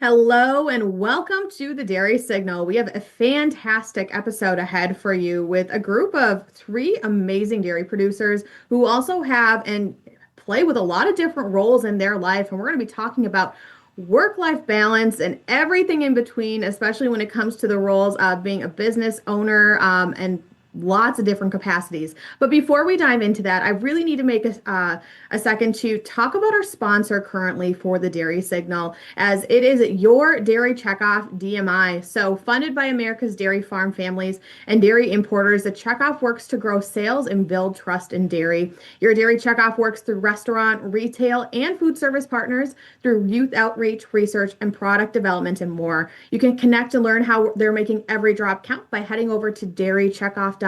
Hello and welcome to the Dairy Signal. We have a fantastic episode ahead for you with a group of three amazing dairy producers who also have and play with a lot of different roles in their life. And we're going to be talking about work-life balance and everything in between, especially when it comes to the roles of being a business owner and lots of different capacities. But before we dive into that, I really need to make a second to talk about our sponsor currently for the Dairy Signal, as it is your Dairy Checkoff DMI. So, funded by America's dairy farm families and dairy importers, the Checkoff works to grow sales and build trust in dairy. Your Dairy Checkoff works through restaurant, retail, and food service partners, through youth outreach, research, and product development, and more. You can connect and learn how they're making every drop count by heading over to dairycheckoff.com.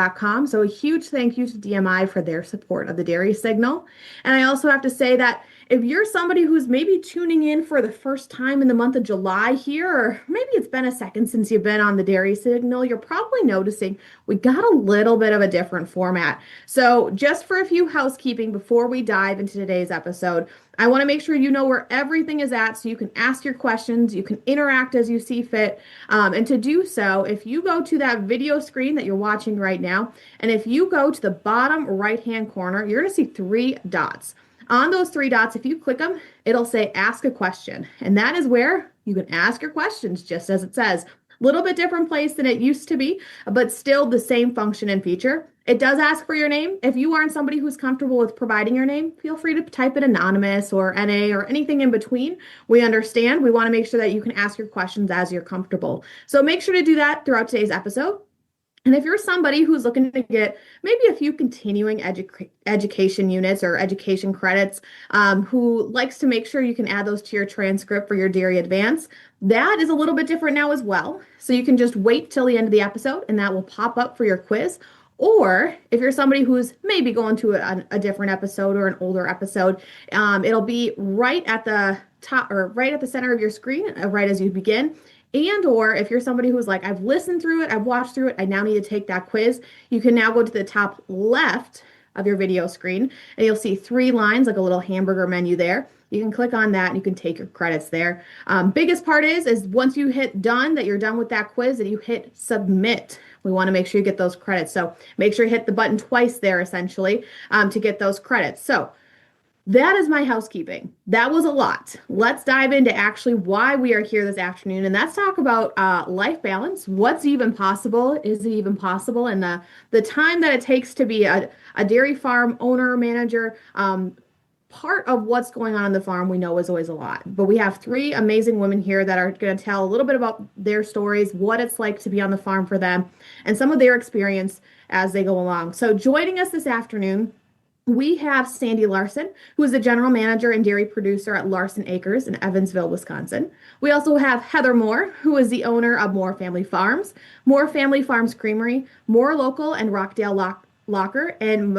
So a huge thank you to DMI for their support of the Dairy Signal. And I also have to say that if you're somebody who's maybe tuning in for the first time in the month of July here, or maybe it's been a second since you've been on the Dairy Signal, you're probably noticing we got a little bit of a different format. So just for a few housekeeping before we dive into today's episode, I want to make sure you know where everything is at so you can ask your questions, you can interact as you see fit. And to do so, if you go to that video screen that you're watching right now, and if you go to the bottom right-hand corner, you're going to see three dots. On those three dots, if you click them, it'll say ask a question. And that is where you can ask your questions, just as it says. Little bit different place than it used to be, but still the same function and feature. It does ask for your name. If you aren't somebody who's comfortable with providing your name, feel free to type it anonymous or NA or anything in between. We understand. We want to make sure that you can ask your questions as you're comfortable. So make sure to do that throughout today's episode. And if you're somebody who's looking to get maybe a few continuing education units or education credits, who likes to make sure you can add those to your transcript for your Dairy Advance, that is a little bit different now as well. So you can just wait till the end of the episode and that will pop up for your quiz. Or if you're somebody who's maybe going to a different episode or an older episode, it'll be right at the top or right at the center of your screen, right as you begin. And or if you're somebody who's like, I've listened through it, I've watched through it, I now need to take that quiz, you can now go to the top left of your video screen and you'll see three lines, like a little hamburger menu there. You can click on that and you can take your credits there. Biggest part is once you hit done, that you're done with that quiz, and you hit submit. We want to make sure you get those credits. So make sure you hit the button twice there, essentially, to get those credits. So that is my housekeeping. That was a lot. Let's dive into actually why we are here this afternoon, and let's talk about life balance. What's even possible? Is it even possible? And the time that it takes to be a dairy farm owner, manager. Part of what's going on the farm we know is always a lot. But we have three amazing women here that are going to tell a little bit about their stories, what it's like to be on the farm for them, and some of their experience as they go along. So joining us this afternoon, we have Sandy Larson, who is the general manager and dairy producer at Larson Acres in Evansville, Wisconsin. We also have Heather Moore, who is the owner of Moore Family Farms, Moore Family Farms Creamery, Moore Local and Rockdale Locker, and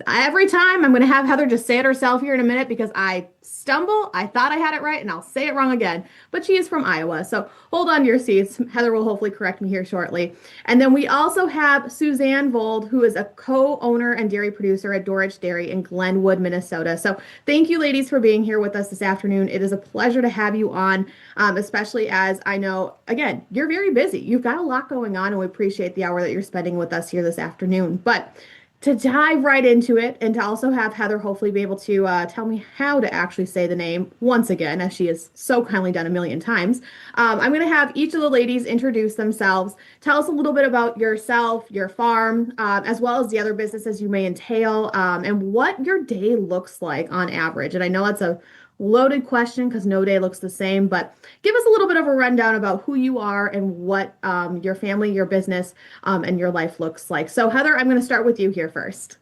every time I'm going to have Heather just say it herself here in a minute because I stumble. I thought I had it right and I'll say it wrong again. But she is from Iowa. So hold on to your seats. Heather will hopefully correct me here shortly. And then we also have Suzanne Vold, who is a co-owner and dairy producer at Dorridge Dairy in Glenwood, Minnesota. So thank you, ladies, for being here with us this afternoon. It is a pleasure to have you on, especially as I know, again, you're very busy. You've got a lot going on, and we appreciate the hour that you're spending with us here this afternoon. But to dive right into it and to also have Heather hopefully be able to tell me how to actually say the name once again, as she has so kindly done a million times, I'm going to have each of the ladies introduce themselves, tell us a little bit about yourself, your farm, as well as the other businesses you may entail, and what your day looks like on average. And I know that's a loaded question because no day looks the same, but give us a little bit of a rundown about who you are and what your family, your business, and your life looks like. So Heather, I'm going to start with you here first.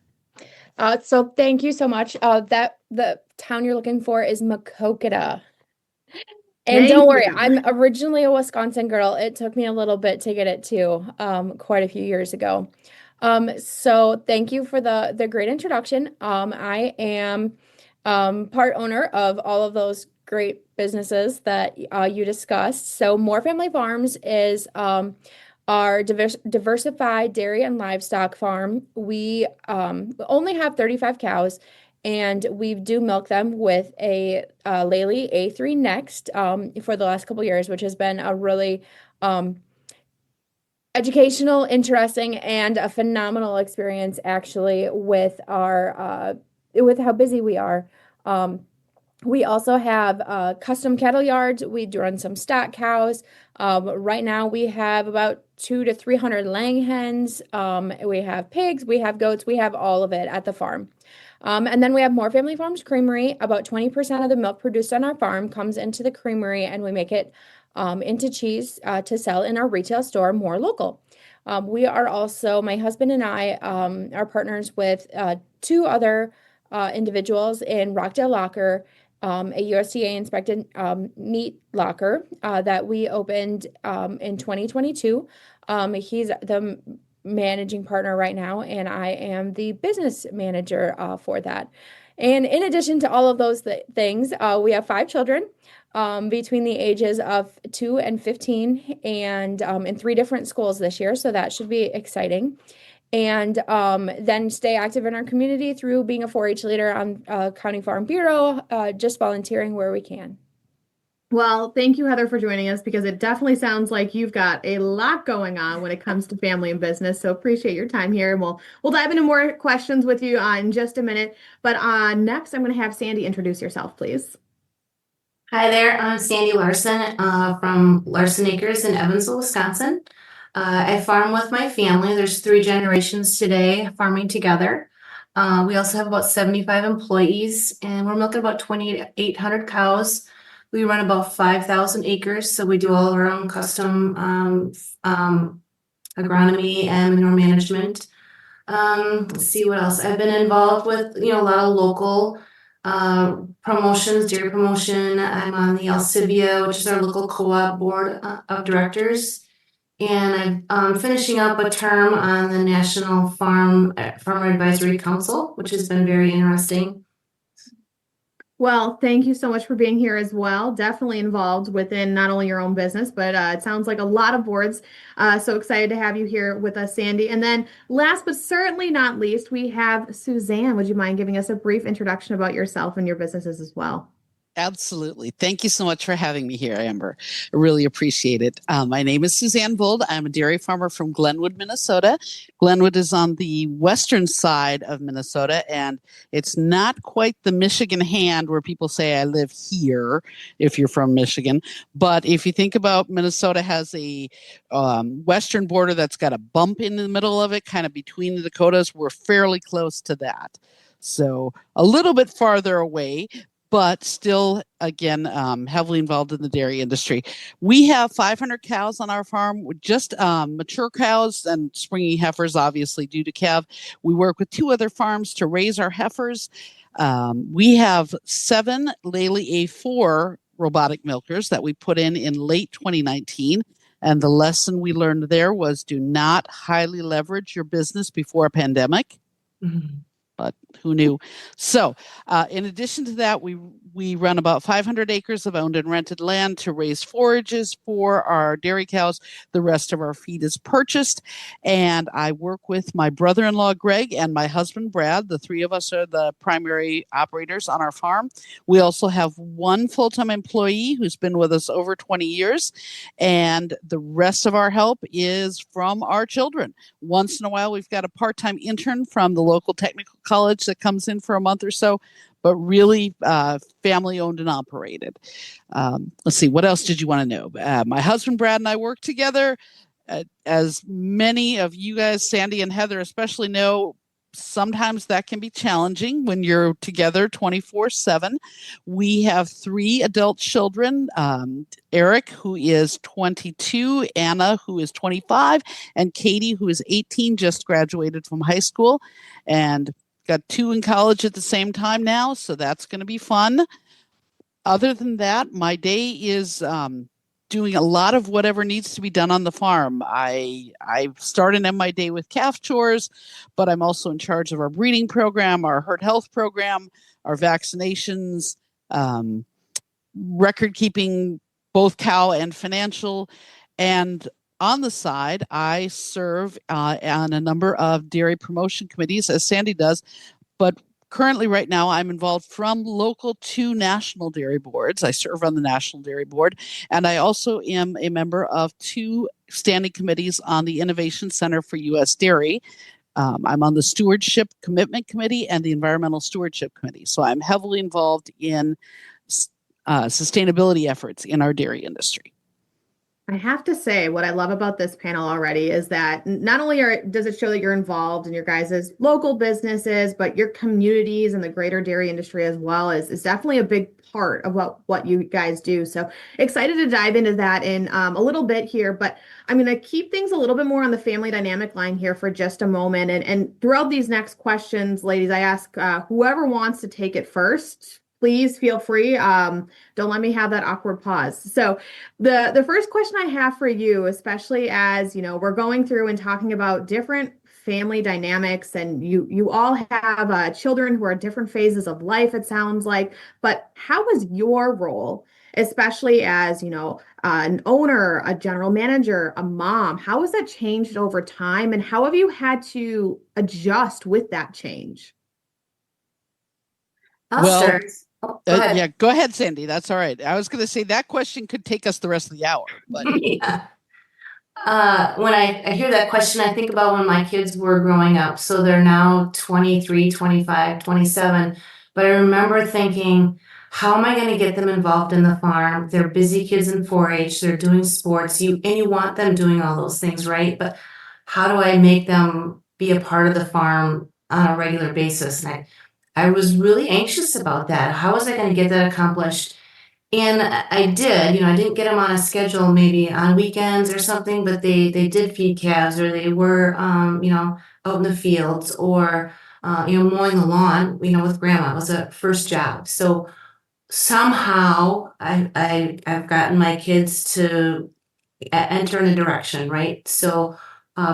So thank you so much. That the town you're looking for is Maquoketa. And Thank don't worry, you. I'm originally a Wisconsin girl. It took me a little bit to get it too, quite a few years ago. So thank you for the great introduction. I am part owner of all of those great businesses that you discussed. So Moore Family Farms is our diversified dairy and livestock farm. We only have 35 cows, and we do milk them with a Lely A3 Next for the last couple years, which has been a really educational, interesting, and a phenomenal experience actually with our with how busy we are. Um, we also have custom cattle yards. We do run some stock cows. Right now, we have about 200 to 300 laying hens. We have pigs, we have goats, we have all of it at the farm. And then we have More Family Farms Creamery. About 20% of the milk produced on our farm comes into the creamery, and we make it into cheese to sell in our retail store, More Local. We are also, my husband and I are partners with two other individuals in Rockdale Locker, a USDA inspected meat locker that we opened in 2022. He's the managing partner right now, and I am the business manager for that. And in addition to all of those things, we have 5 children between the ages of 2 and 15, and in 3 different schools this year, so that should be exciting. And then stay active in our community through being a 4-H leader on County Farm Bureau, just volunteering where we can. Well, thank you, Heather, for joining us because it definitely sounds like you've got a lot going on when it comes to family and business. So appreciate your time here, and we'll dive into more questions with you in just a minute. But next, I'm going to have Sandy introduce yourself, please. Hi there, I'm Sandy Larson from Larson Acres in Evansville, Wisconsin. I farm with my family. There's 3 generations today farming together. We also have about 75 employees, and we're milking about 2,800 cows. We run about 5,000 acres, so we do all our own custom agronomy and manure management. Let's see what else. I've been involved with, a lot of local promotions, dairy promotion. I'm on the Alcivia, which is our local co-op board of directors. And I'm finishing up a term on the National Farmer Advisory Council, which has been very interesting. Well, thank you so much for being here as well. Definitely involved within not only your own business, but it sounds like a lot of boards. So excited to have you here with us, Sandy. And then last but certainly not least, we have Suzanne. Would you mind giving us a brief introduction about yourself and your businesses as well? Absolutely. Thank you so much for having me here, Amber. I really appreciate it. My name is Suzanne Vold. I'm a dairy farmer from Glenwood, Minnesota. Glenwood is on the western side of Minnesota, and it's not quite the Michigan hand where people say I live here if you're from Michigan. But if you think about Minnesota has a western border that's got a bump in the middle of it, kind of between the Dakotas, we're fairly close to that. So a little bit farther away, but still, again, heavily involved in the dairy industry. We have 500 cows on our farm, just mature cows and springy heifers, obviously, due to calve. We work with 2 other farms to raise our heifers. We have 7 Lely A4 robotic milkers that we put in late 2019. And the lesson we learned there was do not highly leverage your business before a pandemic. Mm-hmm. But who knew? So in addition to that, we run about 500 acres of owned and rented land to raise forages for our dairy cows. The rest of our feed is purchased. And I work with my brother-in-law, Greg, and my husband, Brad. The 3 of us are the primary operators on our farm. We also have 1 full-time employee who's been with us over 20 years. And the rest of our help is from our children. Once in a while, we've got a part-time intern from the local technical college that comes in for a month or so, but really family owned and operated. Let's see, what else did you want to know? My husband, Brad, and I work together. As many of you guys, Sandy and Heather especially know, sometimes that can be challenging when you're together 24/7. We have 3 adult children, Eric, who is 22, Anna, who is 25, and Katie, who is 18, just graduated from high school, and got 2 in college at the same time now, so that's going to be fun. Other than that, my day is doing a lot of whatever needs to be done on the farm. I start and end my day with calf chores, but I'm also in charge of our breeding program, our herd health program, our vaccinations, record keeping, both cow and financial. And on the side, I serve on a number of dairy promotion committees, as Sandy does, but currently, right now, I'm involved from local to national dairy boards. I serve on the National Dairy Board, and I also am a member of two standing committees on the Innovation Center for U.S. Dairy. I'm on the Stewardship Commitment Committee and the Environmental Stewardship Committee. So I'm heavily involved in sustainability efforts in our dairy industry. I have to say, what I love about this panel already is that not only does it show that you're involved in your guys' local businesses, but your communities and the greater dairy industry as well is definitely a big part of what you guys do. So excited to dive into that in a little bit here, but I'm going to keep things a little bit more on the family dynamic line here for just a moment. And throughout these next questions, ladies, I ask whoever wants to take it first. Please feel free. Don't let me have that awkward pause. So the first question I have for you, especially as we're going through and talking about different family dynamics, and you all have children who are at different phases of life, it sounds like. But how was your role, especially as an owner, a general manager, a mom? How has that changed over time, and how have you had to adjust with that change? I'll start. Oh, go ahead. Yeah, go ahead, Sandy. That's all right. I was going to say that question could take us the rest of the hour, but Yeah. When I hear that question, I think about when my kids were growing up. So they're now 23, 25, 27. But I remember thinking, how am I going to get them involved in the farm? They're busy kids in 4-H, they're doing sports. You want them doing all those things, right? But how do I make them be a part of the farm on a regular basis? And I was really anxious about that. How was I going to get that accomplished? And I did, I didn't get them on a schedule maybe on weekends or something, but they did feed calves, or they were, out in the fields, or, mowing the lawn, with grandma. It was a first job. So somehow I've gotten my kids to enter in a direction, right? So,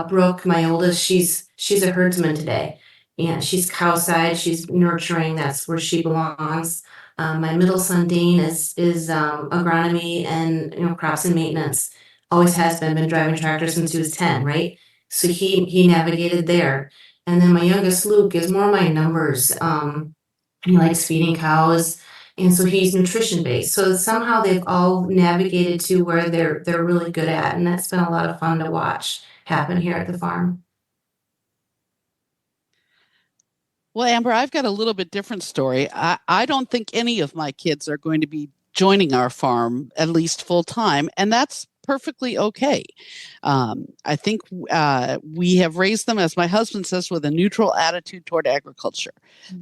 Brooke, my oldest, she's a herdsman today, and she's cowside, she's nurturing, that's where she belongs. My middle son Dean is agronomy and crops and maintenance. Always has been driving tractors since he was 10, right? So he navigated there. And then my youngest Luke is more my numbers. He likes feeding cows, and so he's nutrition based. So somehow they've all navigated to where they're really good at, and that's been a lot of fun to watch happen here at the farm. well, Amber, I've got a little bit different story. I don't think any of my kids are going to be joining our farm, at least full time, and that's perfectly okay. I think we have raised them, as my husband says, with a neutral attitude toward agriculture,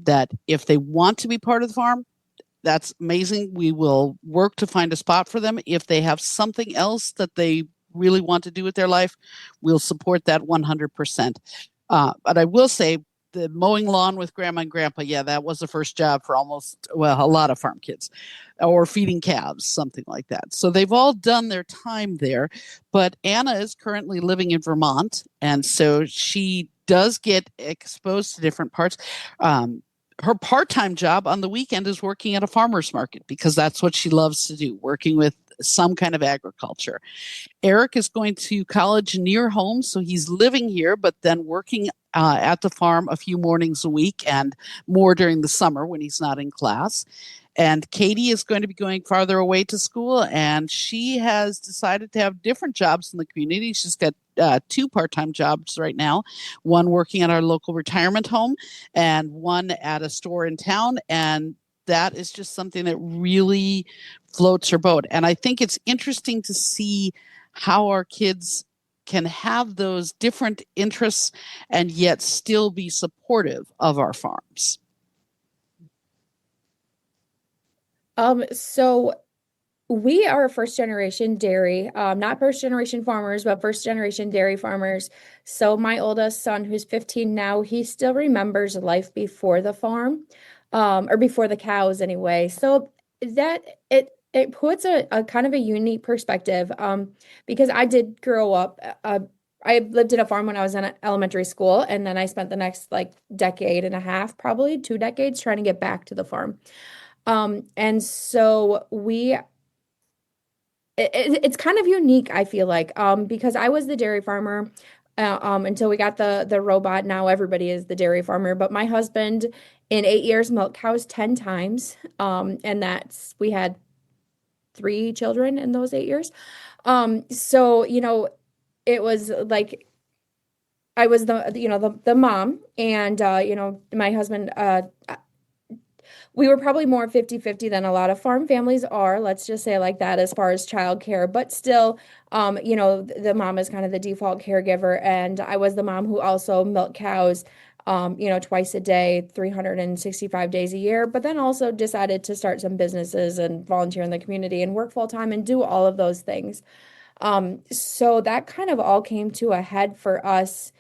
that if they want to be part of the farm, that's amazing. We will work to find a spot for them. If they have something else that they really want to do with their life, we'll support that 100%. But I will say, the mowing lawn with grandma and grandpa, yeah, that was the first job for a lot of farm kids, or feeding calves, something like that. So they've all done their time there. But Anna is currently living in Vermont, and so she does get exposed to different parts. Her part-time job on the weekend is working at a farmer's market, because that's what she loves to do, working with some kind of agriculture. Eric is going to college near home, so he's living here, but then working at the farm a few mornings a week, and more during the summer when he's not in class. And Katie is going to be going farther away to school, and she has decided to have different jobs in the community. She's got two part-time jobs right now, one working at our local retirement home and one at a store in town. And that is just something that really floats her boat. And I think it's interesting to see how our kids can have those different interests and yet still be supportive of our farms. So we are first generation dairy, not first generation farmers, but first generation dairy farmers. So my oldest son, who's 15 now, he still remembers life before the farm, or before the cows anyway. So that it puts a kind of a unique perspective, because I did grow up, I lived in a farm when I was in elementary school, and then I spent the next decade and a half, probably 2 decades, trying to get back to the farm. And so it's kind of unique, I feel like, because I was the dairy farmer until we got the robot. Now everybody is the dairy farmer. But my husband, in 8 years, milked cows 10 times. And we had 3 children in those 8 years. So, it was like I was the mom, and my husband, we were probably more 50-50 than a lot of farm families are, let's just say it like that, as far as childcare. But still, the mom is kind of the default caregiver, and I was the mom who also milked cows, twice a day, 365 days a year, but then also decided to start some businesses and volunteer in the community and work full time and do all of those things. So that kind of all came to a head for us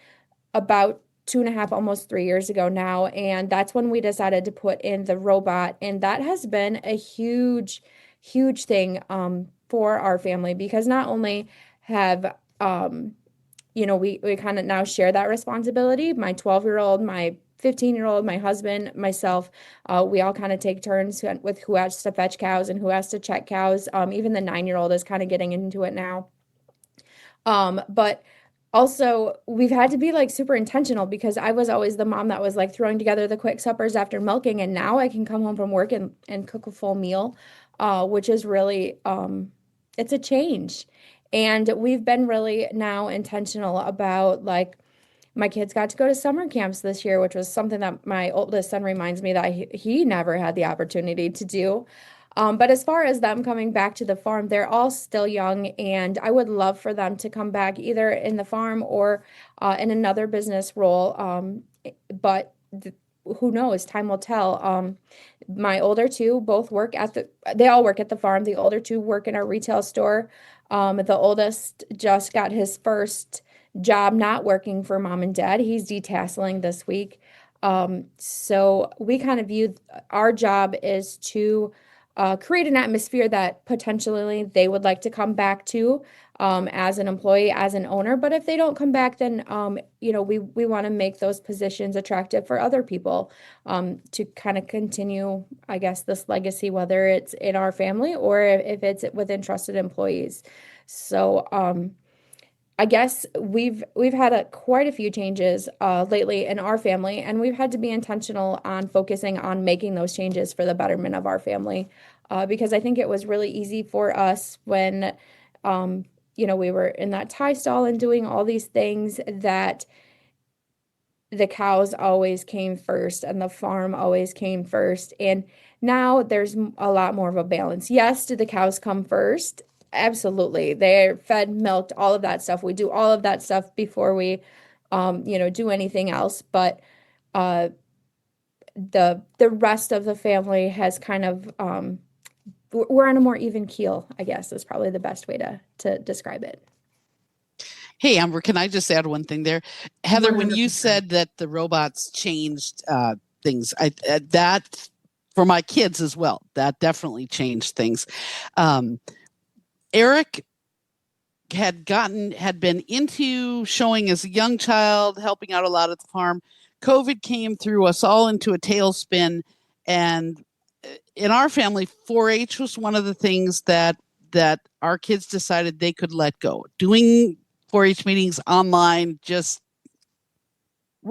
about 2.5, almost 3 years ago now. And that's when we decided to put in the robot. And that has been a huge, huge thing for our family, because not only have, we kind of now share that responsibility. My 12-year-old, my 15-year-old, my husband, myself, we all kind of take turns with who has to fetch cows and who has to check cows. Even the 9-year-old is kind of getting into it now. But also, we've had to be like super intentional, because I was always the mom that was like throwing together the quick suppers after milking, and now I can come home from work and cook a full meal, which is really, it's a change. And we've been really now intentional about, like, my kids got to go to summer camps this year, which was something that my oldest son reminds me that he never had the opportunity to do. But as far as them coming back to the farm, they're all still young, and I would love for them to come back either in the farm or in another business role. But who knows? Time will tell. My older two both they all work at the farm. The older two work in our retail store. The oldest just got his first job not working for mom and dad. He's detasseling this week. So we kind of view our job is to create an atmosphere that potentially they would like to come back to, as an employee, as an owner. But if they don't come back, then we want to make those positions attractive for other people, to kind of continue, I guess, this legacy, whether it's in our family or if it's within trusted employees. So I guess we've had quite a few changes lately in our family, and we've had to be intentional on focusing on making those changes for the betterment of our family, because I think it was really easy for us when we were in that tie stall and doing all these things, that the cows always came first and the farm always came first. And now there's a lot more of a balance. Yes, do the cows come first? Absolutely. They're fed, milked, all of that stuff. We do all of that stuff before we, do anything else. But the rest of the family has kind of, we're on a more even keel, I guess, is probably the best way to describe it. Hey, Amber, can I just add one thing there? Heather, when you said that the robots changed things, that for my kids as well, that definitely changed things. Eric had been into showing as a young child, helping out a lot at the farm. COVID came, threw us all into a tailspin, and in our family, 4-H was one of the things that our kids decided they could let go. Doing 4-H meetings online,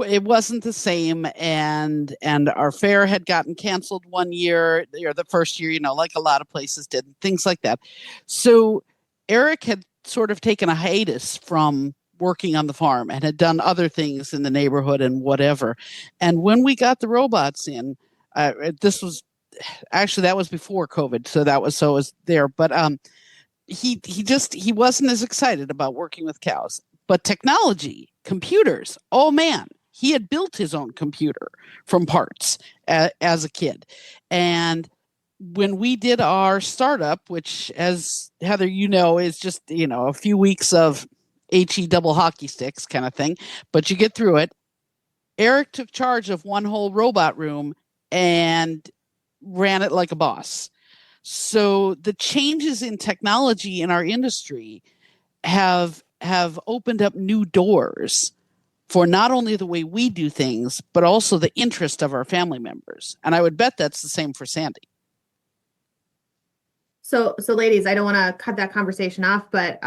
it wasn't the same, and our fair had gotten canceled one year, or the first year, like a lot of places did, things like that. So Eric had sort of taken a hiatus from working on the farm and had done other things in the neighborhood and whatever. And when we got the robots in, that was before COVID, so it was there. But he wasn't as excited about working with cows. But technology, computers, oh man, he had built his own computer from parts as a kid. And when we did our startup, which, as Heather, is just, a few weeks of HE double hockey sticks kind of thing, but you get through it. Eric took charge of one whole robot room and ran it like a boss. So the changes in technology in our industry have opened up new doors for not only the way we do things, but also the interest of our family members. And I would bet that's the same for Sandy. So ladies, I don't want to cut that conversation off, but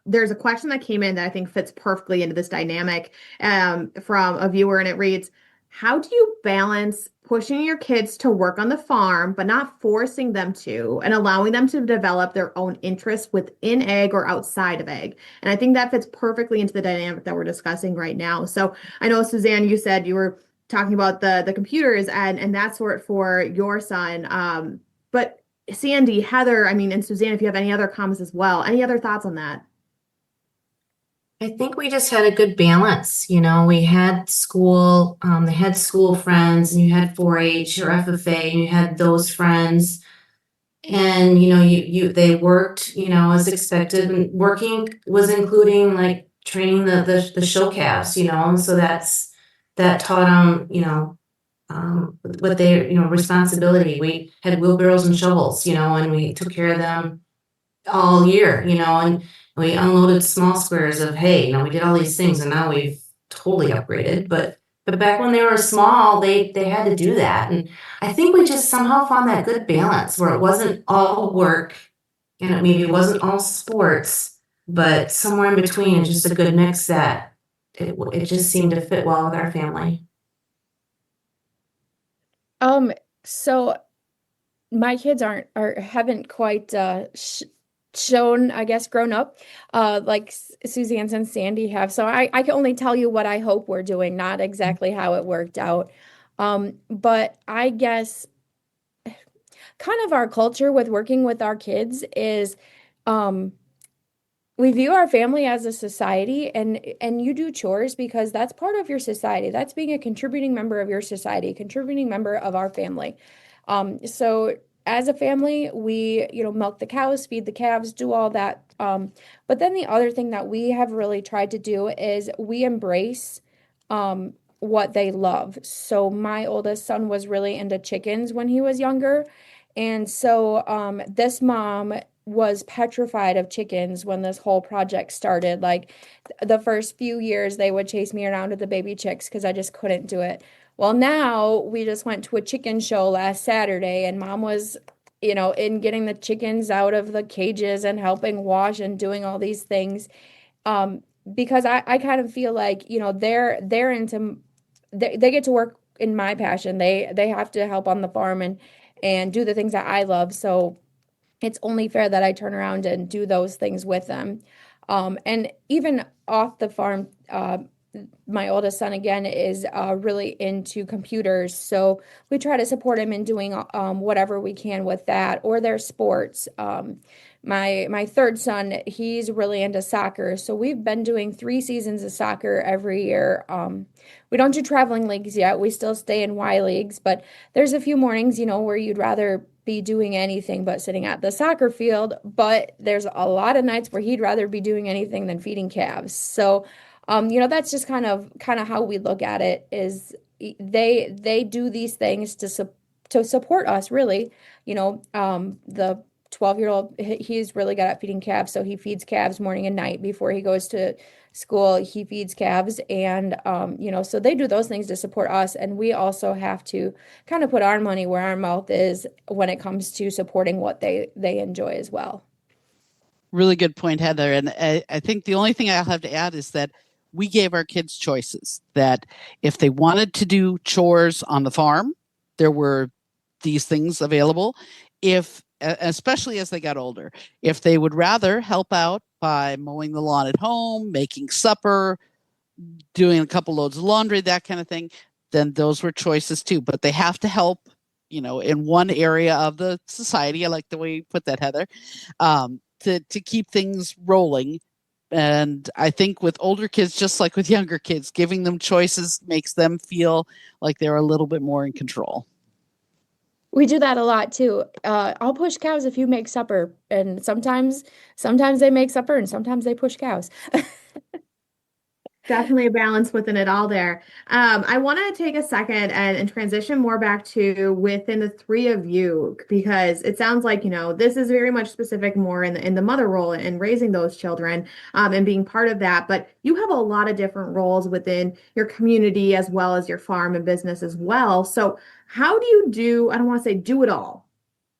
there's a question that came in that I think fits perfectly into this dynamic from a viewer, and it reads, how do you balance pushing your kids to work on the farm, but not forcing them to, and allowing them to develop their own interests within ag or outside of ag? And I think that fits perfectly into the dynamic that we're discussing right now. So I know, Suzanne, you said you were talking about the computers and that sort for your son. But Sandy, Heather, I mean, and Suzanne, if you have any other comments as well, any other thoughts on that? I think we just had a good balance. We had school, they had school friends, and you had 4-H or FFA, and you had those friends. And they worked, as expected, and working was including like training the show calves, and so that taught them, what they, responsibility. We had wheelbarrows and shovels, and we took care of them all year, and we unloaded small squares of hay. We did all these things, and now we've totally upgraded. But back when they were small, they had to do that. And I think we just somehow found that good balance where it wasn't all work and it maybe wasn't all sports, but somewhere in between, and just a good mix that it just seemed to fit well with our family. So my kids haven't quite shown, I guess, grown up like Suzanne and Sandy have. So I can only tell you what I hope we're doing, not exactly how it worked out. But I guess kind of our culture with working with our kids is we view our family as a society, and you do chores because that's part of your society. That's being a contributing member of your society, contributing member of our family. So as a family, we, milk the cows, feed the calves, do all that. But then the other thing that we have really tried to do is we embrace what they love. So my oldest son was really into chickens when he was younger. And so this mom was petrified of chickens when this whole project started. Like the first few years, they would chase me around with the baby chicks because I just couldn't do it. Well, now we just went to a chicken show last Saturday, and mom was, in getting the chickens out of the cages and helping wash and doing all these things. Because I kind of feel like, they're into, they get to work in my passion. They have to help on the farm and do the things that I love. So it's only fair that I turn around and do those things with them. And even off the farm, my oldest son again is really into computers, so we try to support him in doing whatever we can with that or their sports. My third son, he's really into soccer, so we've been doing 3 seasons of soccer every year. We don't do traveling leagues yet. We still stay in Y leagues, but there's a few mornings, where you'd rather be doing anything but sitting at the soccer field. But there's a lot of nights where he'd rather be doing anything than feeding calves. So that's just kind of how we look at it is they do these things to support us, really. The 12-year-old, he's really good at feeding calves, so he feeds calves morning and night before he goes to school. He feeds calves, and so they do those things to support us, and we also have to kind of put our money where our mouth is when it comes to supporting what they enjoy as well. Really good point, Heather. And I think the only thing I'll have to add is that we gave our kids choices, that if they wanted to do chores on the farm, there were these things available. Especially as they got older, if they would rather help out by mowing the lawn at home, making supper, doing a couple loads of laundry, that kind of thing, then those were choices too. But they have to help, in one area of the society. I like the way you put that, Heather, to keep things rolling. And I think with older kids, just like with younger kids, giving them choices makes them feel like they're a little bit more in control. We do that a lot too. I'll push cows if you make supper, and sometimes they make supper and sometimes they push cows. Definitely a balance within it all there. I want to take a second and transition more back to within the 3 of you, because it sounds like, this is very much specific more in the mother role and raising those children and being part of that. But you have a lot of different roles within your community as well as your farm and business as well. So how do you I don't want to say do it all,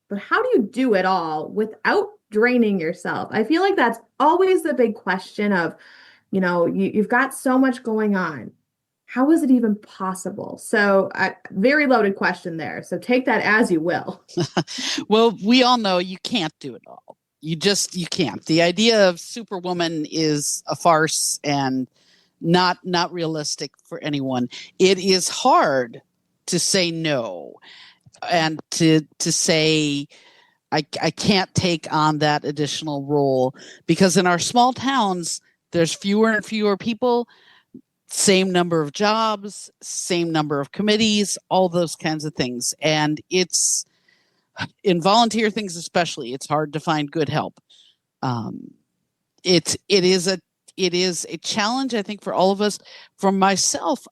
but how do you do it all without draining yourself? I feel like that's always the big question of, you've got so much going on. How is it even possible? So, very loaded question there. So take that as you will. Well, we all know you can't do it all. You can't. The idea of Superwoman is a farce and not realistic for anyone. It is hard to say no and to say I can't take on that additional role, because in our small towns there's fewer and fewer people, same number of jobs, same number of committees, all those kinds of things. And it's in volunteer things especially, it's hard to find good help. It is a challenge, I think, for all of us. For myself,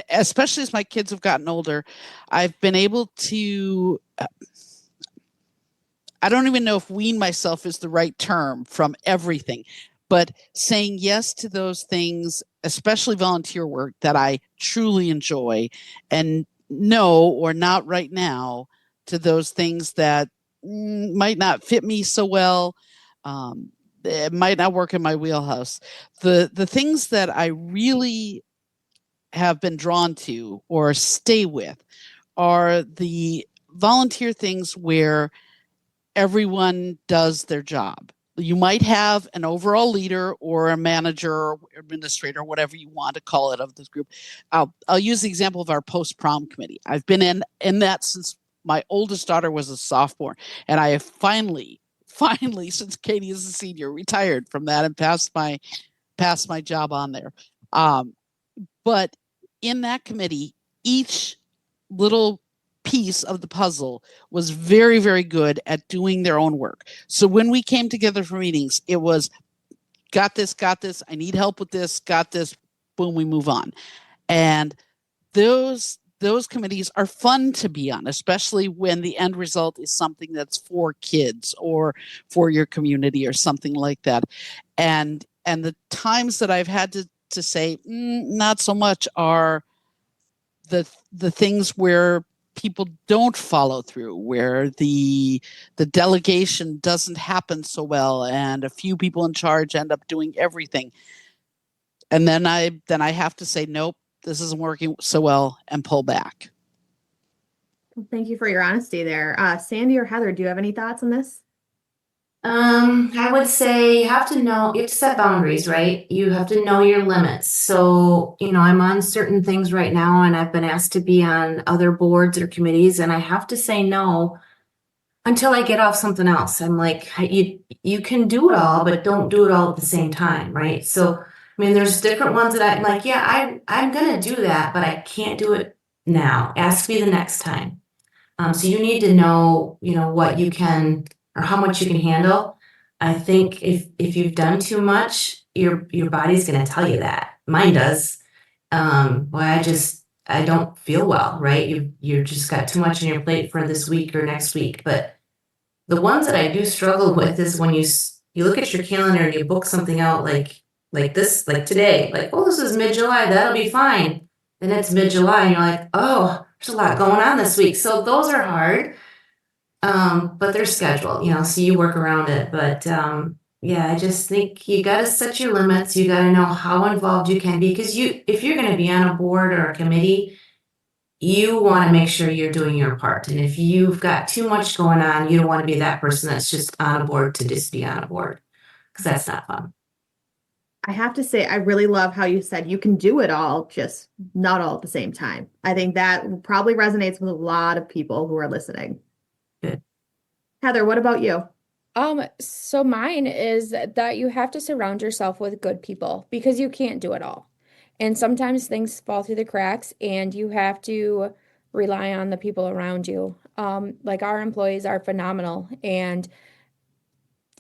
especially as my kids have gotten older, I've been able to, I don't even know if wean myself is the right term from everything, but saying yes to those things, especially volunteer work that I truly enjoy, and no, or not right now, to those things that might not fit me so well. It might not work in my wheelhouse. The things that I really have been drawn to or stay with are the volunteer things where everyone does their job. You might have an overall leader or a manager or administrator, whatever you want to call it, of this group. I'll use the example of our post-prom committee. I've been in that since my oldest daughter was a sophomore, and I have finally, since Katie is a senior, retired from that and passed my job on there. But in that committee, each little piece of the puzzle was very, very good at doing their own work. So when we came together for meetings, it was got this, I need help with this, got this, boom, we move on. And those committees are fun to be on, especially when the end result is something that's for kids or for your community or something like that. And the times that I've had to say not so much are the things where people don't follow through, where the delegation doesn't happen so well and a few people in charge end up doing everything. And then I have to say, nope, this isn't working so well, and pull back. Well, thank you for your honesty there. Sandy or Heather, do you have any thoughts on this? I would say you have to set boundaries, right? You have to know your limits. So, I'm on certain things right now, and I've been asked to be on other boards or committees, and I have to say no until I get off something else. I'm like, you can do it all, but don't do it all at the same time, right? So, I mean, there's different ones that I'm like, yeah, I'm gonna do that, but I can't do it now. Ask me the next time. So you need to know, what you can or how much you can handle. I think if you've done too much, your body's gonna tell you that. Mine does. Well, I don't feel well, right? You just got too much on your plate for this week or next week. But the ones that I do struggle with is when you look at your calendar and you book something out like this, like today, like, oh, this is mid-July, that'll be fine. Then it's mid-July and you're like, oh, there's a lot going on this week. So those are hard. But they're scheduled, so you work around it. But yeah, I just think you got to set your limits. You got to know how involved you can be, because if you're going to be on a board or a committee, you want to make sure you're doing your part. And if you've got too much going on, you don't want to be that person that's just on a board to just be on a board, because that's not fun. I have to say, I really love how you said you can do it all, just not all at the same time. I think that probably resonates with a lot of people who are listening. Good. Heather, what about you? So mine is that you have to surround yourself with good people, because you can't do it all. And sometimes things fall through the cracks and you have to rely on the people around you. Like our employees are phenomenal. And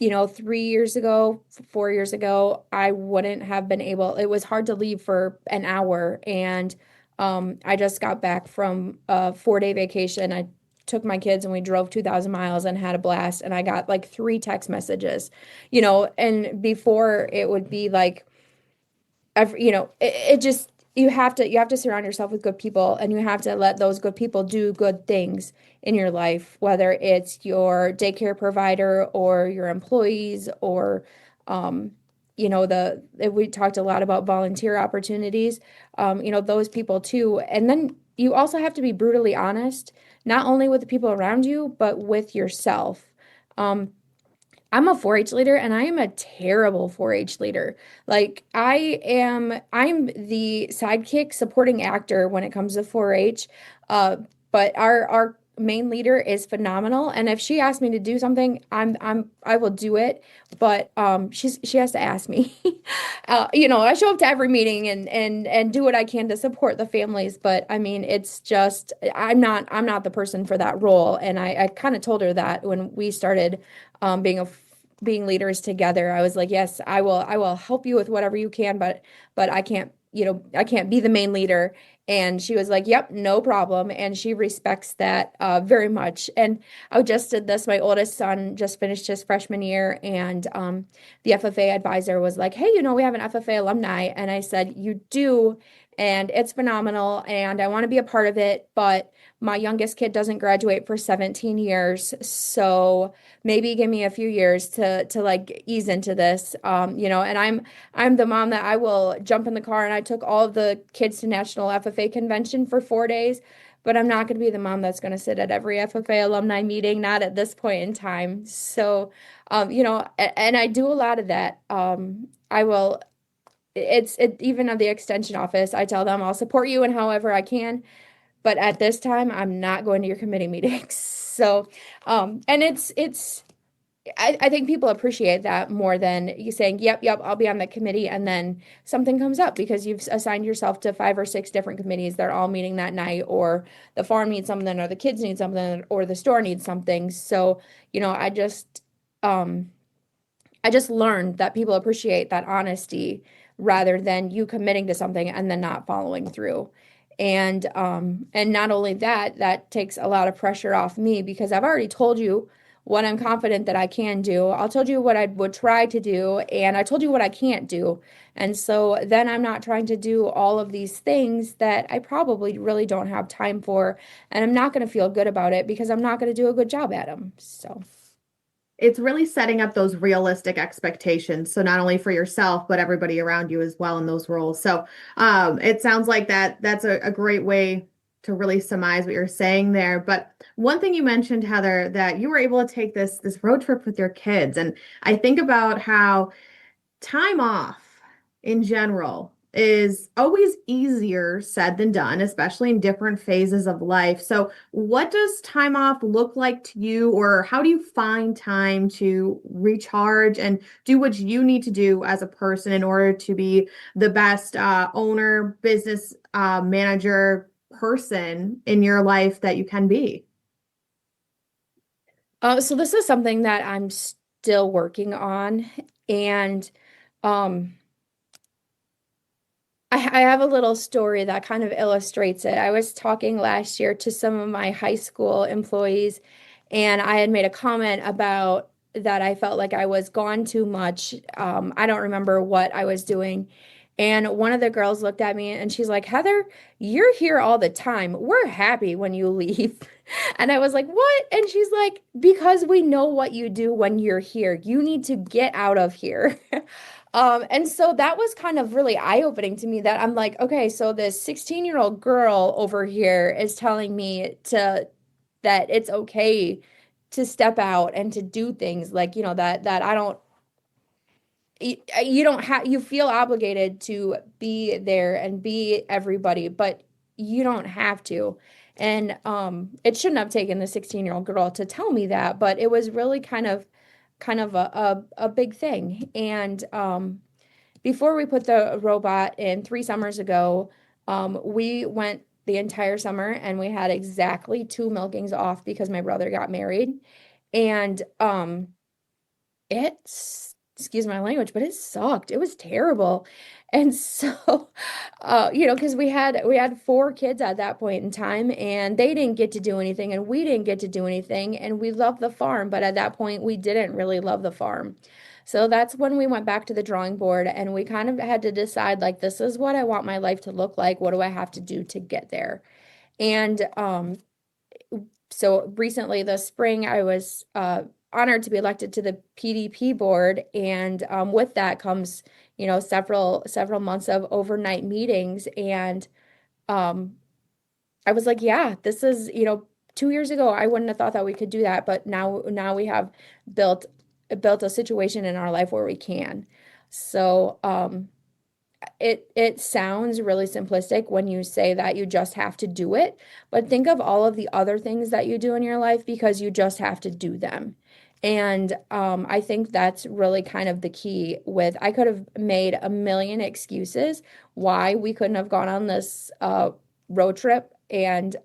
3 years ago, 4 years ago, I wouldn't have been able, it was hard to leave for an hour. And I just got back from a 4-day vacation. I took my kids and we drove 2,000 miles and had a blast. And I got like 3 text messages, and before it would be like, it just, you have to surround yourself with good people, and you have to let those good people do good things in your life, whether it's your daycare provider or your employees or um we talked a lot about volunteer opportunities, those people too. And then you also have to be brutally honest, not only with the people around you, but with yourself. Um, I'm a 4-H leader and I am a terrible 4-H leader. Like I'm the sidekick supporting actor when it comes to 4-H. Uh, but our main leader is phenomenal. And if she asks me to do something, I will do it. But she has to ask me. I show up to every meeting and do what I can to support the families. But I mean, it's just I'm not the person for that role. And I kind of told her that when we started being leaders together. I was like, yes, I will help you with whatever you can, but I can't be the main leader. And she was like, yep, no problem. And she respects that very much. And I just did this. My oldest son just finished his freshman year, and the FFA advisor was like, hey, we have an FFA alumni. And I said, you do, and it's phenomenal, and I want to be a part of it, but my youngest kid doesn't graduate for 17 years, so maybe give me a few years to like ease into this. And I'm the mom that I will jump in the car, and I took all of the kids to National FFA convention for 4 days, but I'm not going to be the mom that's going to sit at every FFA alumni meeting, not at this point in time. So, and I do a lot of that. I will. Even at the extension office, I tell them I'll support you in however I can, but at this time, I'm not going to your committee meetings. So, and I think people appreciate that more than you saying, yep, yep, I'll be on the committee. And then something comes up because you've assigned yourself to 5 or 6 different committees. They're all meeting that night, or the farm needs something, or the kids need something, or the store needs something. So, I just learned that people appreciate that honesty rather than you committing to something and then not following through. And not only that, that takes a lot of pressure off me because I've already told you what I'm confident that I can do. I'll told you what I would try to do, and I told you what I can't do. And so then I'm not trying to do all of these things that I probably really don't have time for, and I'm not going to feel good about it because I'm not going to do a good job at them. So. It's really setting up those realistic expectations. So not only for yourself, but everybody around you as well in those roles. So it sounds like that's a great way to really surmise what you're saying there. But one thing you mentioned, Heather, that you were able to take this road trip with your kids. And I think about how time off in general is always easier said than done, especially in different phases of life. So, what does time off look like to you, or how do you find time to recharge and do what you need to do as a person in order to be the best owner, business manager person in your life that you can be? So this is something that I'm still working on, and um, I have a little story that kind of illustrates it. I was talking last year to some of my high school employees, and I had made a comment about that I felt like I was gone too much. I don't remember what I was doing. And one of the girls looked at me and she's like, Heather, you're here all the time. We're happy when you leave. And I was like, what? And she's like, because we know what you do when you're here. You need to get out of here. And so that was kind of really eye-opening to me that I'm like, okay, so this 16-year-old girl over here is telling me that it's okay to step out and to do things like, that I don't you don't have you feel obligated to be there and be everybody, but you don't have to. And it shouldn't have taken the 16-year-old girl to tell me that, but it was really kind of a big thing. And before we put the robot in 3 summers ago, we went the entire summer and we had exactly 2 milkings off because my brother got married. And it's, excuse my language, but it sucked. It was terrible. And so, because we had 4 kids at that point in time, and they didn't get to do anything, and we didn't get to do anything, and we loved the farm, but at that point we didn't really love the farm. So that's when we went back to the drawing board and we kind of had to decide like, this is what I want my life to look like. What do I have to do to get there? And so recently this spring, I was honored to be elected to the PDP board. And with that comes, several months of overnight meetings. And um, I was like, yeah, this is, 2 years ago, I wouldn't have thought that we could do that, but now we have built built a situation in our life where we can. So, it sounds really simplistic when you say that you just have to do it, but think of all of the other things that you do in your life because you just have to do them. And I think that's really kind of the key with I could have made a million excuses why we couldn't have gone on this road trip. And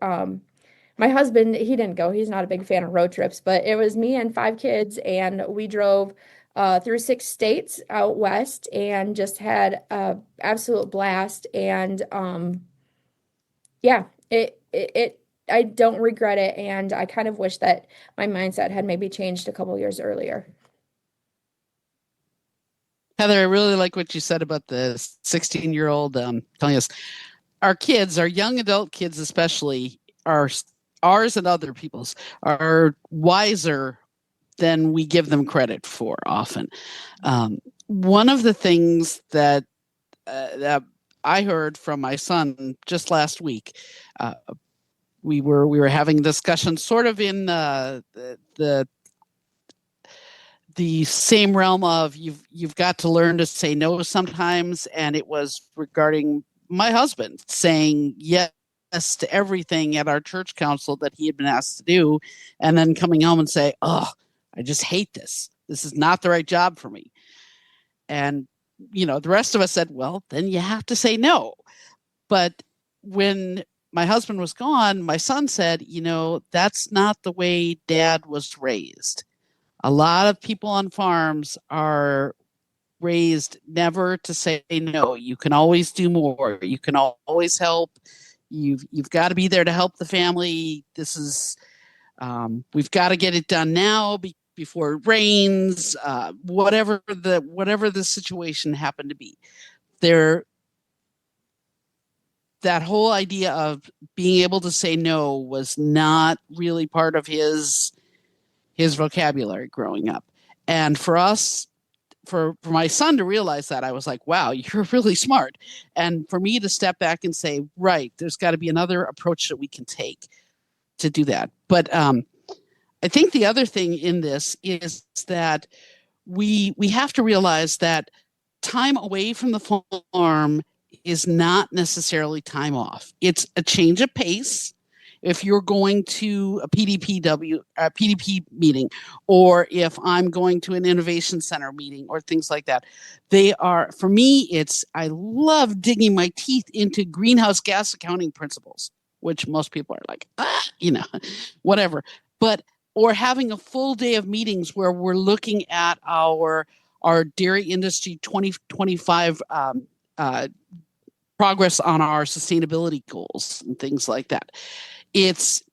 my husband, he didn't go. He's not a big fan of road trips, but it was me and 5 kids, and we drove through 6 states out west and just had a absolute blast. And yeah, I don't regret it, and I kind of wish that my mindset had maybe changed a couple years earlier. Heather, I really like what you said about the 16-year-old telling us our kids, our young adult kids especially, are ours and other people's, are wiser than we give them credit for often. One of the things that I heard from my son just last week, we were having a discussion sort of in the same realm of you've got to learn to say no sometimes, and it was regarding my husband saying yes to everything at our church council that he had been asked to do, and then coming home and say, "Oh, I just hate this. This is not the right job for me." And the rest of us said, "Well, then you have to say no." But when my husband was gone, my son said, "That's not the way Dad was raised. A lot of people on farms are raised never to say no. You can always do more. You can always help. You've got to be there to help the family. This is we've got to get it done now before it rains. Whatever the situation happened to be, that whole idea of being able to say no was not really part of his vocabulary growing up. And for us, for my son to realize that, I was like, wow, you're really smart. And for me to step back and say, right, there's got to be another approach that we can take to do that. But I think the other thing in this is that we have to realize that time away from the farm is not necessarily time off. It's a change of pace. If you're going to a PDP meeting, or if I'm going to an innovation center meeting or things like that, for me, I love digging my teeth into greenhouse gas accounting principles, which most people are like, whatever. Or having a full day of meetings where we're looking at our dairy industry 2025 progress on our sustainability goals and things like that. It's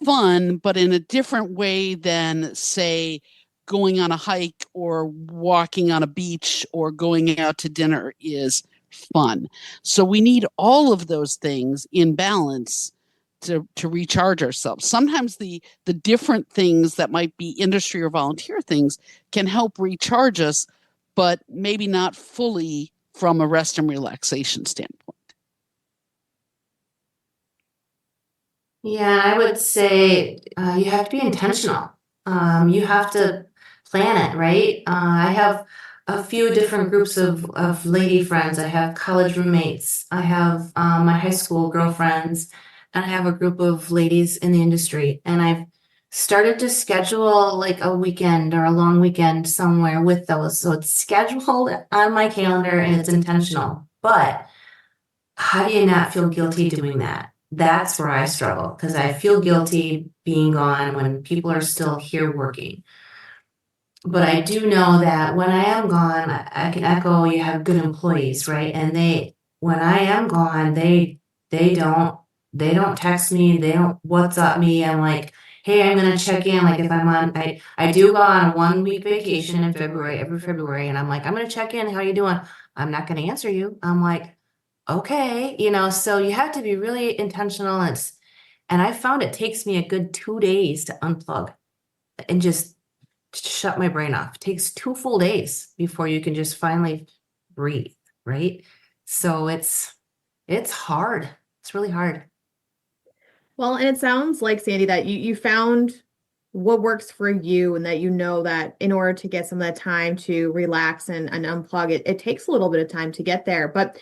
fun, but in a different way than, say, going on a hike or walking on a beach or going out to dinner is fun. So we need all of those things in balance to recharge ourselves. Sometimes the different things that might be industry or volunteer things can help recharge us, but maybe not fully from a rest and relaxation standpoint. Yeah, I would say you have to be intentional. You have to plan it, right? I have a few different groups of lady friends. I have college roommates. I have my high school girlfriends, and I have a group of ladies in the industry. And I've started to schedule like a weekend or a long weekend somewhere with those. So it's scheduled on my calendar and it's intentional. But how do you not feel guilty doing that? That's where I struggle because I feel guilty being gone when people are still here working. But I do know that when I am gone, I can echo you have good employees, right? And when I am gone, they don't text me, they don't WhatsApp me. I'm like, hey, I'm gonna check in, like if I'm on, I do go on a 1 week vacation in February, every February, and I'm like, I'm gonna check in, how you doing? I'm not gonna answer you. I'm like, okay, so you have to be really intentional. And I found it takes me a good 2 days to unplug and just shut my brain off. It takes 2 full days before you can just finally breathe, right? So it's hard. It's really hard. Well, and it sounds like, Sandy, that you found what works for you, and that you know that in order to get some of that time to relax and unplug it, it takes a little bit of time to get there. But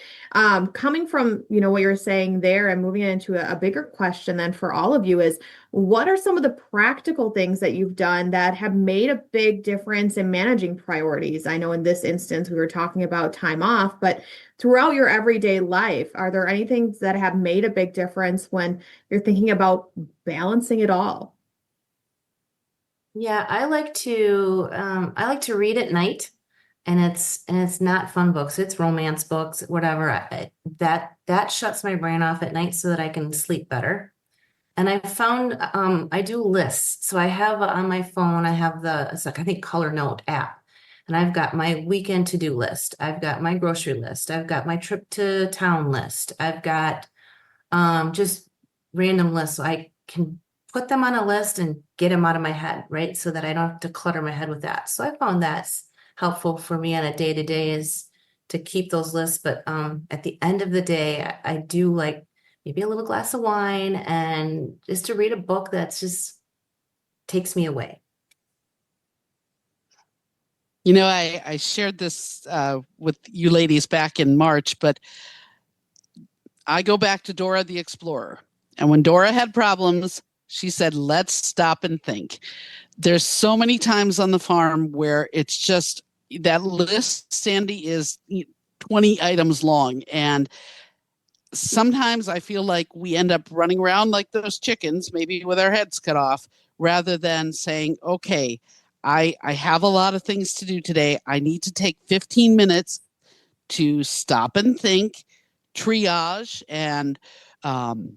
coming from, what you're saying there and moving into a bigger question then for all of you is, what are some of the practical things that you've done that have made a big difference in managing priorities? I know in this instance, we were talking about time off, but throughout your everyday life, are there any things that have made a big difference when you're thinking about balancing it all? Yeah, I like to read at night, and it's not fun books, it's romance books, whatever. That shuts my brain off at night so that I can sleep better. And I found I do lists. So I have on my phone, I have it's like I think Color Note app. And I've got my weekend to-do list. I've got my grocery list. I've got my trip to town list. I've got just random lists. So I can put them on a list and get them out of my head, right? So that I don't have to clutter my head with that. So I found that's helpful for me on a day-to-day is to keep those lists. But at the end of the day, I do like maybe a little glass of wine and just to read a book that's just takes me away. I shared this with you ladies back in March, but I go back to Dora the Explorer. And when Dora had problems, she said, let's stop and think. There's so many times on the farm where it's just that list, Sandy, is 20 items long. And sometimes I feel like we end up running around like those chickens, maybe with our heads cut off, rather than saying, okay, I have a lot of things to do today. I need to take 15 minutes to stop and think, triage, and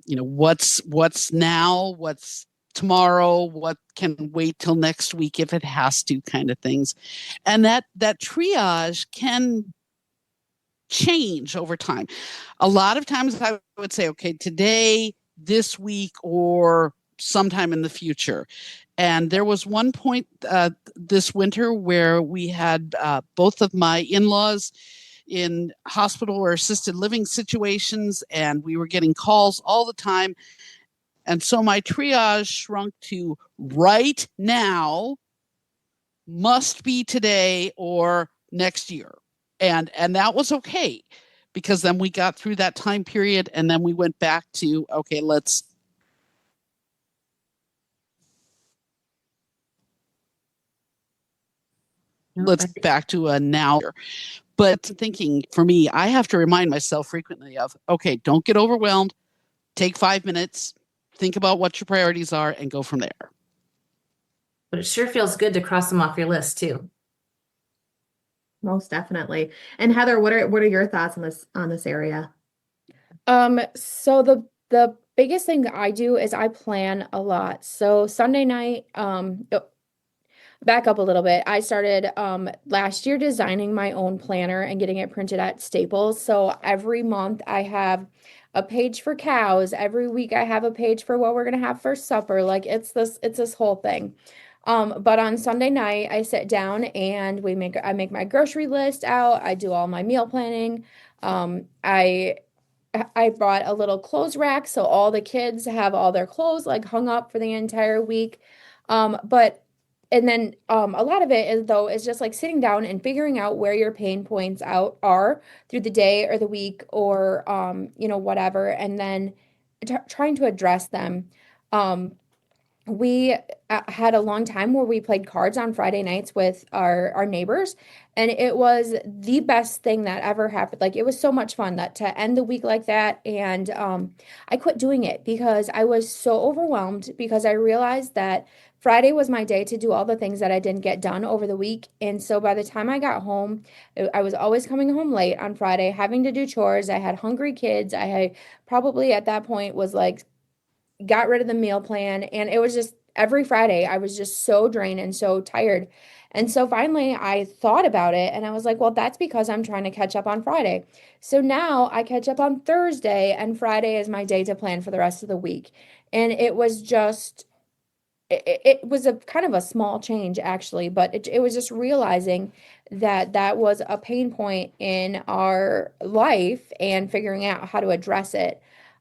what's now, what's tomorrow, what can wait till next week if it has to, kind of things. And that triage can change over time. A lot of times I would say, okay, today, this week, or sometime in the future. And there was one point this winter where we had both of my in-laws in hospital or assisted living situations, and we were getting calls all the time. And so my triage shrunk to right now, must be today or next year. And that was okay, because then we got through that time period, and then we went back to, okay, let's back to a now. But thinking for me, I have to remind myself frequently of, okay, don't get overwhelmed. Take 5 minutes, think about what your priorities are, and go from there. But it sure feels good to cross them off your list too. Most definitely. And Heather, what are your thoughts on this area? So the biggest thing that I do is I plan a lot. So Sunday night, back up a little bit. I started last year designing my own planner and getting it printed at Staples. So every month I have a page for cows. Every week I have a page for what we're gonna have for supper. Like it's this whole thing. But on Sunday night I sit down and I make my grocery list out. I do all my meal planning. I bought a little clothes rack so all the kids have all their clothes like hung up for the entire week. But and then a lot of it is just like sitting down and figuring out where your pain points are through the day or the week or whatever, and then trying to address them. We had a long time where we played cards on Friday nights with our neighbors, and it was the best thing that ever happened. Like it was so much fun that to end the week like that. And I quit doing it because I was so overwhelmed, because I realized that Friday was my day to do all the things that I didn't get done over the week. And so by the time I got home, I was always coming home late on Friday, having to do chores. I had hungry kids. I had probably at that point was like got rid of the meal plan, and it was just every Friday I was just so drained and so tired. And so finally I thought about it and I was like, well, that's because I'm trying to catch up on Friday. So now I catch up on Thursday and Friday is my day to plan for the rest of the week. And it was just it was a kind of a small change actually, but it was just realizing that that was a pain point in our life and figuring out how to address it.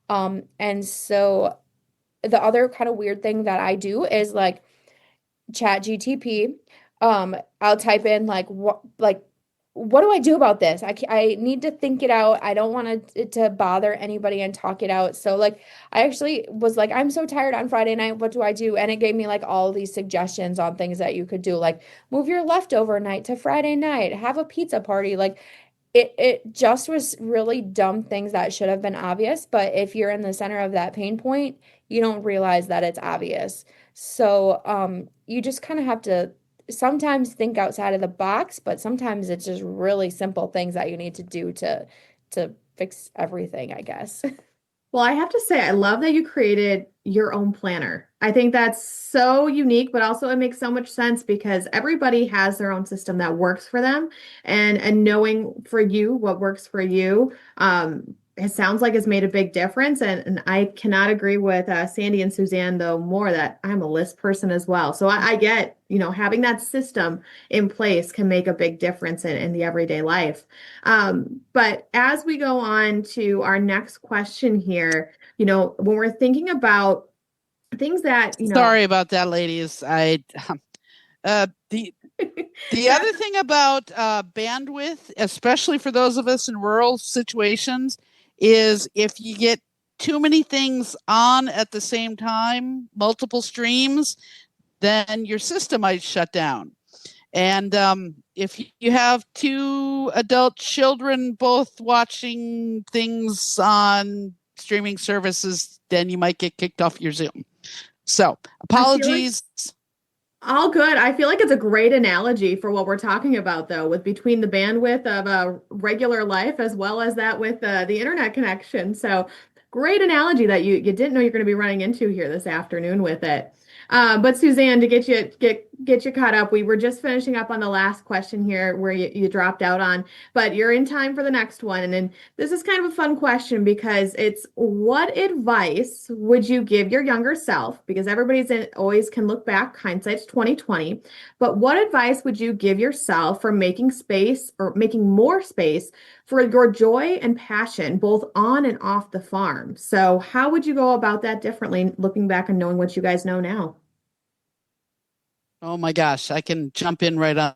And so the other kind of weird thing that I do is like chat GTP. I'll type in like what do I do about this? I need to think it out. I don't want to bother anybody and talk it out. So like I actually was like, I'm so tired on Friday night. What do I do? And it gave me like all these suggestions on things that you could do, like move your leftover night to Friday night, have a pizza party. Like it just was really dumb things that should have been obvious. But if you're in the center of that pain point, you don't realize that it's obvious. So you just kind of have to sometimes think outside of the box, but sometimes it's just really simple things that you need to do to fix everything, I guess. Well, I have to say, I love that you created your own planner. I think that's so unique, but also it makes so much sense because everybody has their own system that works for them. And knowing for you what works for you, it sounds like it's made a big difference. And I cannot agree with Sandy and Suzanne, though, more that I'm a list person as well. So I get, having that system in place can make a big difference in the everyday life. But as we go on to our next question here, when we're thinking about things that, Sorry about that, ladies. The other thing about bandwidth, especially for those of us in rural situations, is if you get too many things on at the same time, multiple streams, then your system might shut down. And if you have two adult children both watching things on streaming services, then you might get kicked off your Zoom. So apologies. All good. I feel like it's a great analogy for what we're talking about, though, with between the bandwidth of a regular life as well as that with the internet connection. So great analogy that you didn't know you're going to be running into here this afternoon with it. But Suzanne, to get you caught up, we were just finishing up on the last question here where you dropped out on, but you're in time for the next one. And this is kind of a fun question because it's what advice would you give your younger self? Because always can look back, hindsight's 2020. But what advice would you give yourself for making space or making more space for your joy and passion, both on and off the farm? So how would you go about that differently, looking back and knowing what you guys know now? Oh my gosh, I can jump in right on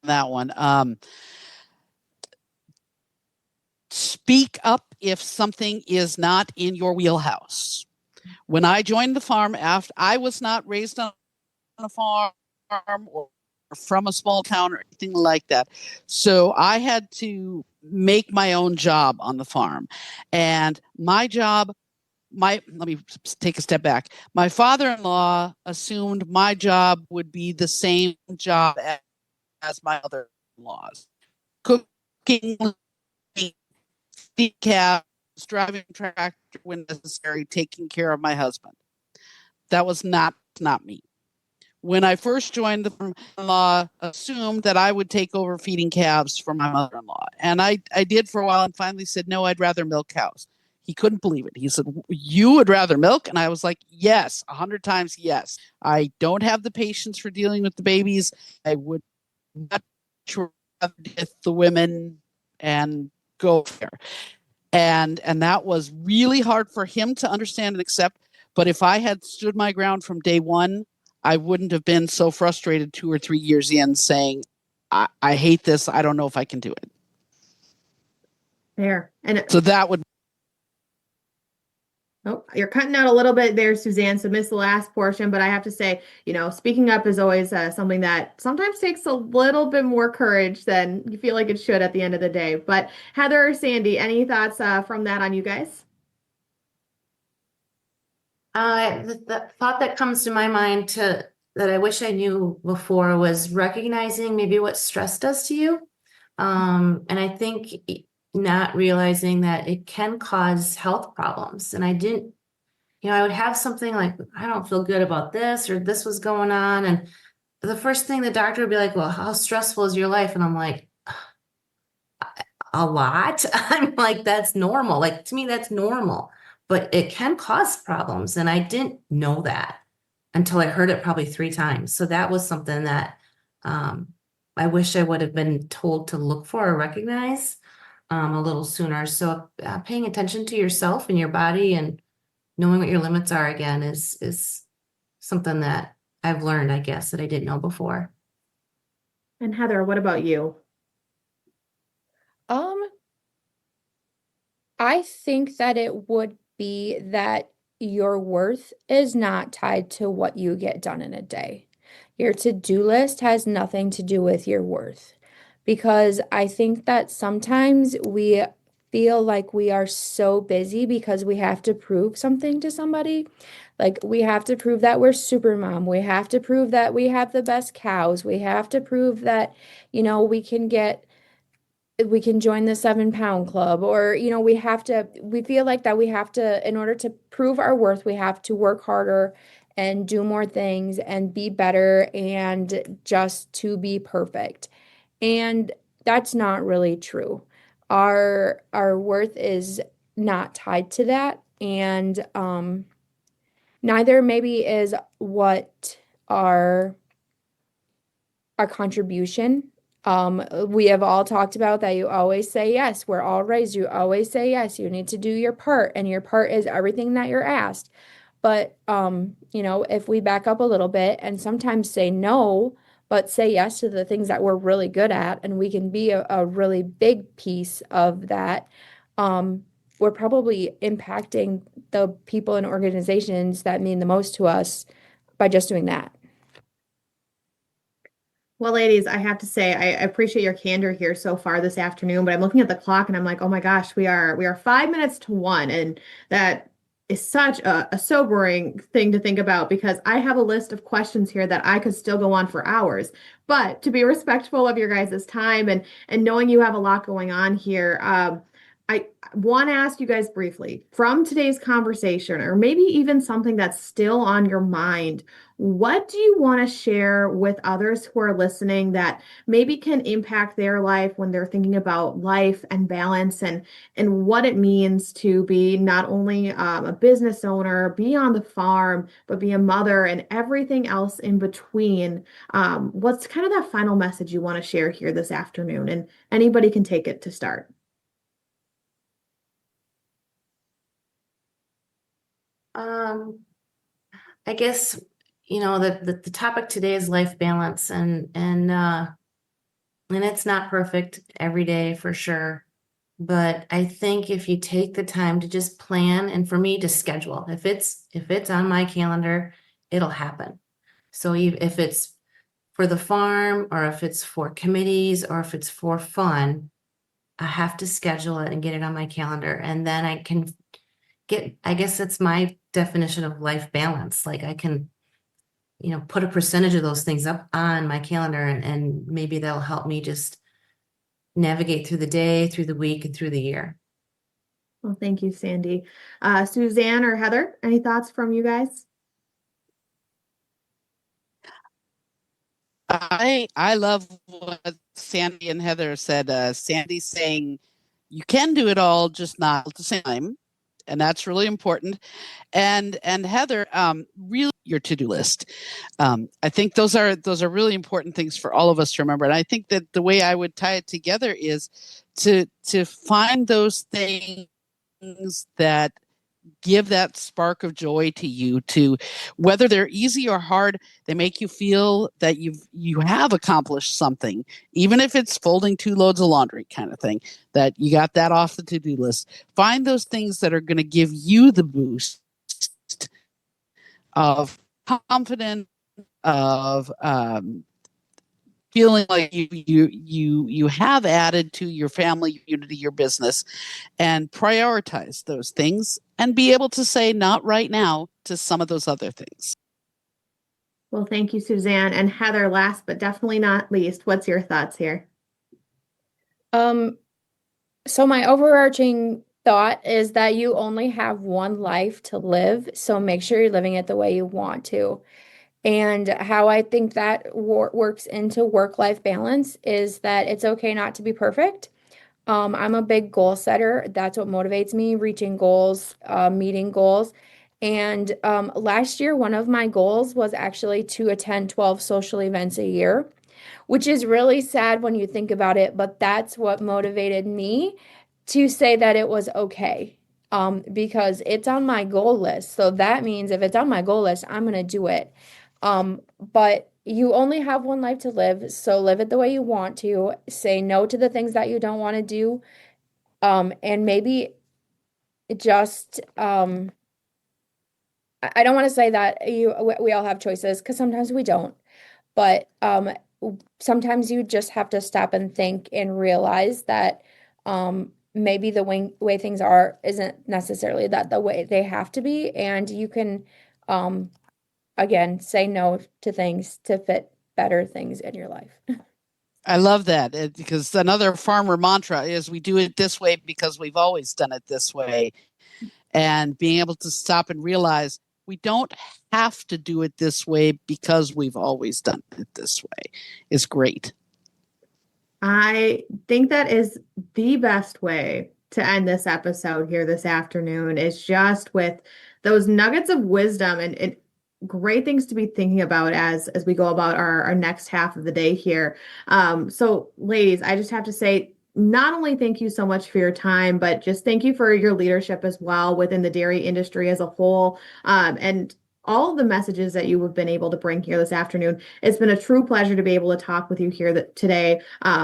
that one. Speak up if something is not in your wheelhouse. When I joined the farm, after I was not raised on a farm or from a small town or anything like that, so I had to make my own job on the farm. And my job, let me take a step back. My father-in-law assumed my job would be the same job as my mother-in-law's. Cooking, feeding calves, driving tractor when necessary, taking care of my husband. That was not me. When I first joined the farm-in-law, assumed that I would take over feeding calves for my mother-in-law. And I did for a while and finally said, no, I'd rather milk cows. He couldn't believe it. He said, you would rather milk? And I was like, yes, 100 times yes. I don't have the patience for dealing with the babies. I would much rather with the women and go there. And that was really hard for him to understand and accept. But if I had stood my ground from day one, I wouldn't have been so frustrated 2 or 3 years in saying, I hate this. I don't know if I can do it. Fair. And so that would. Oh, you're cutting out a little bit there, Suzanne. So missed the last portion, but I have to say, speaking up is always something that sometimes takes a little bit more courage than you feel like it should at the end of the day. But Heather or Sandy, any thoughts from that on you guys? The thought that comes to my mind that I wish I knew before was recognizing maybe what stress does to you. And I think not realizing that it can cause health problems. And I didn't I would have something like, I don't feel good about this, or this was going on. And the first thing the doctor would be like, well, how stressful is your life? And I'm like, a lot. I'm like, that's normal. Like, to me, that's normal, but it can cause problems. And I didn't know that until I heard it probably 3 times. So that was something that I wish I would have been told to look for or recognize a little sooner. So paying attention to yourself and your body and knowing what your limits are again is something that I've learned, I guess, that I didn't know before. And Heather, what about you? Um, I think that it would be that your worth is not tied to what you get done in a day. Your to-do list has nothing to do with your worth. Because I think that sometimes we feel like we are so busy because we have to prove something to somebody. Like we have to prove that we're super mom. We have to prove that we have the best cows. We have to prove that, we can join the 7 pound club, or we feel like that we have to, in order to prove our worth, we have to work harder and do more things and be better and just to be perfect. And that's not really true. Our worth is not tied to that, and neither maybe is what our contribution. We have all talked about that you always say yes. We're all raised, you always say yes. You need to do your part, and your part is everything that you're asked. But if we back up a little bit and sometimes say no, but say yes to the things that we're really good at, and we can be a really big piece of that, we're probably impacting the people and organizations that mean the most to us by just doing that. Well, ladies, I have to say I appreciate your candor here so far this afternoon, but I'm looking at the clock and I'm like, oh my gosh, we are 5 minutes to one, and that is such a sobering thing to think about because I have a list of questions here that I could still go on for hours. But to be respectful of your guys' time and knowing you have a lot going on here, I want to ask you guys briefly from today's conversation, or maybe even something that's still on your mind. What do you want to share with others who are listening that maybe can impact their life when they're thinking about life and balance and what it means to be not only a business owner, be on the farm, but be a mother and everything else in between? What's kind of that final message you want to share here this afternoon? And anybody can take it to start. I guess, the topic today is life balance, and it's not perfect every day for sure. But I think if you take the time to just plan, and for me to schedule, if it's on my calendar, it'll happen. So if it's for the farm, or if it's for committees, or if it's for fun, I have to schedule it and get it on my calendar. And then I can I guess it's my definition of life balance. Like I can, put a percentage of those things up on my calendar, and maybe that'll help me just navigate through the day, through the week, and through the year. Well, thank you, Sandy. Suzanne or Heather, any thoughts from you guys? I love what Sandy and Heather said. Sandy saying you can do it all, just not at the same time, and that's really important. And Heather, really your to-do list. I think those are really important things for all of us to remember. And I think that the way I would tie it together is to find those things that give that spark of joy to you, to whether they're easy or hard, they make you feel that you have accomplished something, even if it's folding 2 loads of laundry kind of thing, that you got that off the to-do list. Find those things that are going to give you the boost of confidence, of feeling like you have added to your family unity, your business, and prioritize those things and be able to say not right now to some of those other things. Well, thank you, Suzanne. And Heather, last but definitely not least, what's your thoughts here? So my overarching thought is that you only have one life to live, so make sure you're living it the way you want to. And how I think that works into work-life balance is that it's okay not to be perfect. I'm a big goal setter. That's what motivates me, reaching goals, meeting goals. And last year, one of my goals was actually to attend 12 social events a year, which is really sad when you think about it, but that's what motivated me to say that it was okay. Because it's on my goal list. So that means if it's on my goal list, I'm going to do it. But you only have one life to live, so live it the way you want to. Say no to the things that you don't want to do. And maybe just I don't want to say that we all have choices because sometimes we don't. But sometimes you just have to stop and think and realize that maybe the way things are isn't necessarily that the way they have to be, and you can again say no to things to fit better things in your life. I love that because another farmer mantra is we do it this way because we've always done it this way. And being able to stop and realize we don't have to do it this way because we've always done it this way is great. I think that is the best way to end this episode here this afternoon is just with those nuggets of wisdom and great things to be thinking about as we go about our next half of the day here. So ladies, I just have to say, not only thank you so much for your time, but just thank you for your leadership as well within the dairy industry as a whole. And all of the messages that you have been able to bring here this afternoon. It's been a true pleasure to be able to talk with you here today.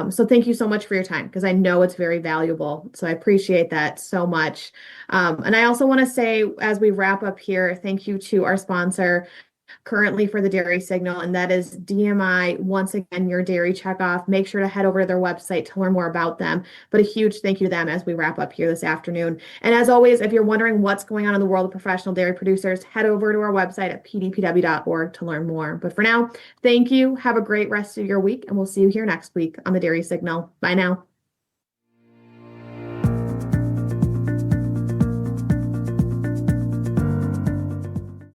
So thank you so much for your time because I know it's very valuable. So I appreciate that so much. And I also want to say, as we wrap up here, thank you to our sponsor currently for the Dairy Signal, and that is DMI. Once again, your dairy checkoff. Make sure to head over to their website to learn more about them. But a huge thank you to them as we wrap up here this afternoon. And as always, if you're wondering what's going on in the world of professional dairy producers, head over to our website at pdpw.org to learn more. But for now, thank you. Have a great rest of your week, and we'll see you here next week on the Dairy Signal. Bye now.